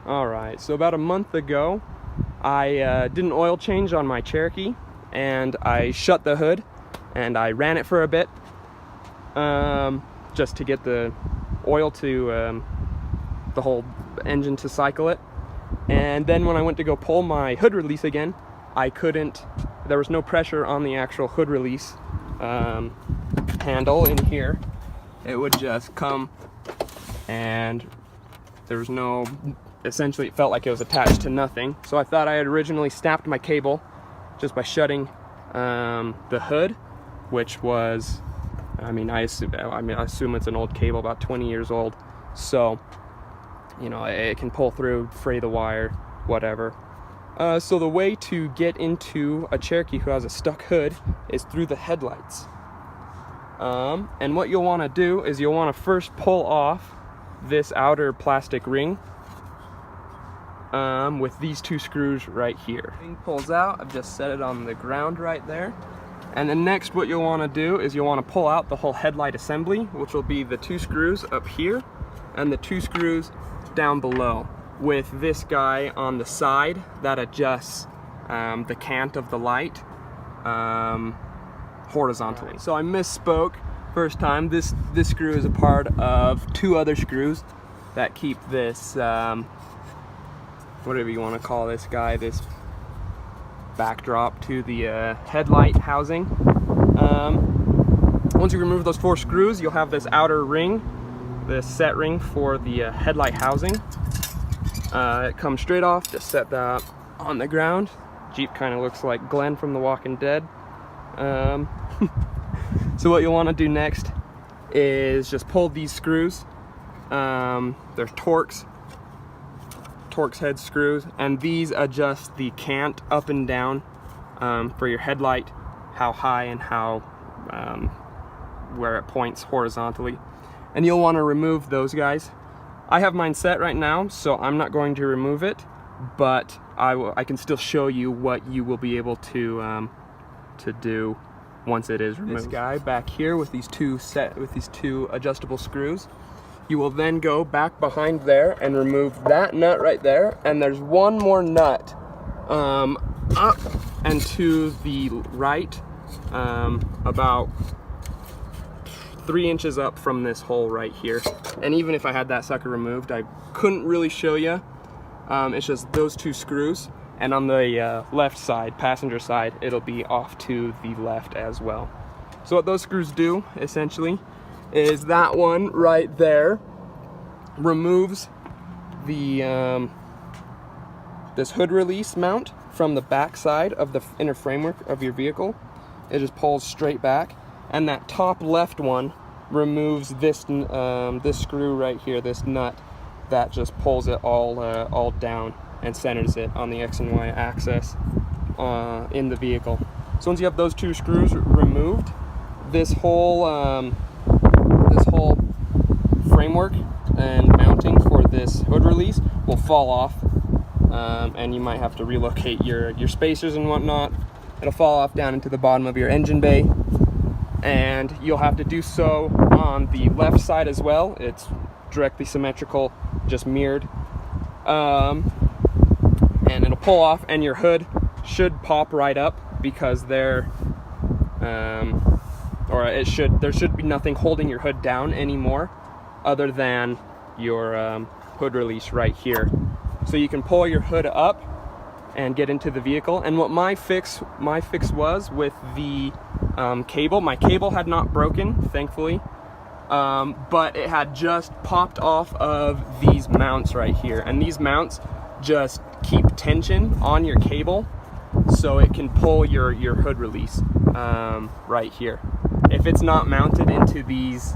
Alright, so about a month ago, I did an oil change on my Cherokee, and I shut the hood, and I ran it for a bit, just to get the oil to, the whole engine to cycle it. And then when I went to go pull my hood release again, I couldn't, there was no pressure on the actual hood release handle in here. It would just come, and there was no, essentially it felt like it was attached to nothing. So I thought I had originally snapped my cable just by shutting the hood, which was, I assume it's an old cable, about 20 years old. So, you know, it can pull through, fray the wire, whatever. So the way to get into a Cherokee who has a stuck hood is through the headlights. And what you'll want to do is you'll want to first pull off this outer plastic ring with these two screws right here. Ring pulls out. I've just set it on the ground right there. And then next what you'll want to do is you'll want to pull out the whole headlight assembly, which will be the two screws up here and the two screws down below, with this guy on the side that adjusts the cant of the light horizontally. Right. So I misspoke first time. This screw is a part of two other screws that keep this, whatever you want to call this guy, this backdrop to the headlight housing. Once you remove those four screws, you'll have this outer ring, this set ring for the headlight housing. It comes straight off. Just set that on the ground. Jeep kind of looks like Glenn from The Walking Dead. So what you'll want to do next is just pull these screws. They're Torx head screws, and these adjust the cant up and down for your headlight, how high and how where it points horizontally. And you'll want to remove those guys. I have mine set right now, so I'm not going to remove it, but I can still show you what you will be able to do once it is removed. This guy back here with these two adjustable screws. You will then go back behind there and remove that nut right there, and there's one more nut up and to the right, about 3 inches up from this hole right here. And even if I had that sucker removed, I couldn't really show you. It's just those two screws, and on the left side, passenger side, it'll be off to the left as well. So what those screws do essentially is that one right there removes the this hood release mount from the back side of the inner framework of your vehicle. It just pulls straight back. And that top left one removes this this screw right here, this nut, that just pulls it all down and centers it on the X and Y axis in the vehicle. So once you have those two screws removed, this whole framework and mounting for this hood release will fall off, and you might have to relocate your spacers and whatnot. It'll fall off down into the bottom of your engine bay. And you'll have to do so on the left side as well. It's directly symmetrical, just mirrored. And it'll pull off, and your hood should pop right up because there should be nothing holding your hood down anymore other than your hood release right here. So you can pull your hood up and get into the vehicle. And what my fix was with the cable. My cable had not broken, thankfully, but it had just popped off of these mounts right here, and these mounts just keep tension on your cable so it can pull your hood release right here. If it's not mounted into these,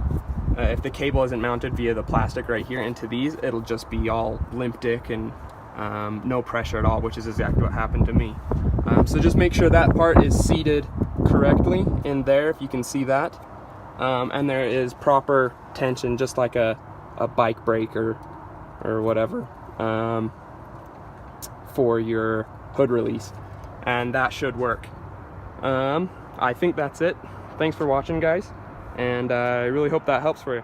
if the cable isn't mounted via the plastic right here into these, it'll just be all limp dick and no pressure at all, which is exactly what happened to me. So just make sure that part is seated correctly in there, if you can see that, and there is proper tension, just like a bike brake or whatever, for your hood release, and that should work. I think that's it. Thanks for watching, guys, and I really hope that helps for you.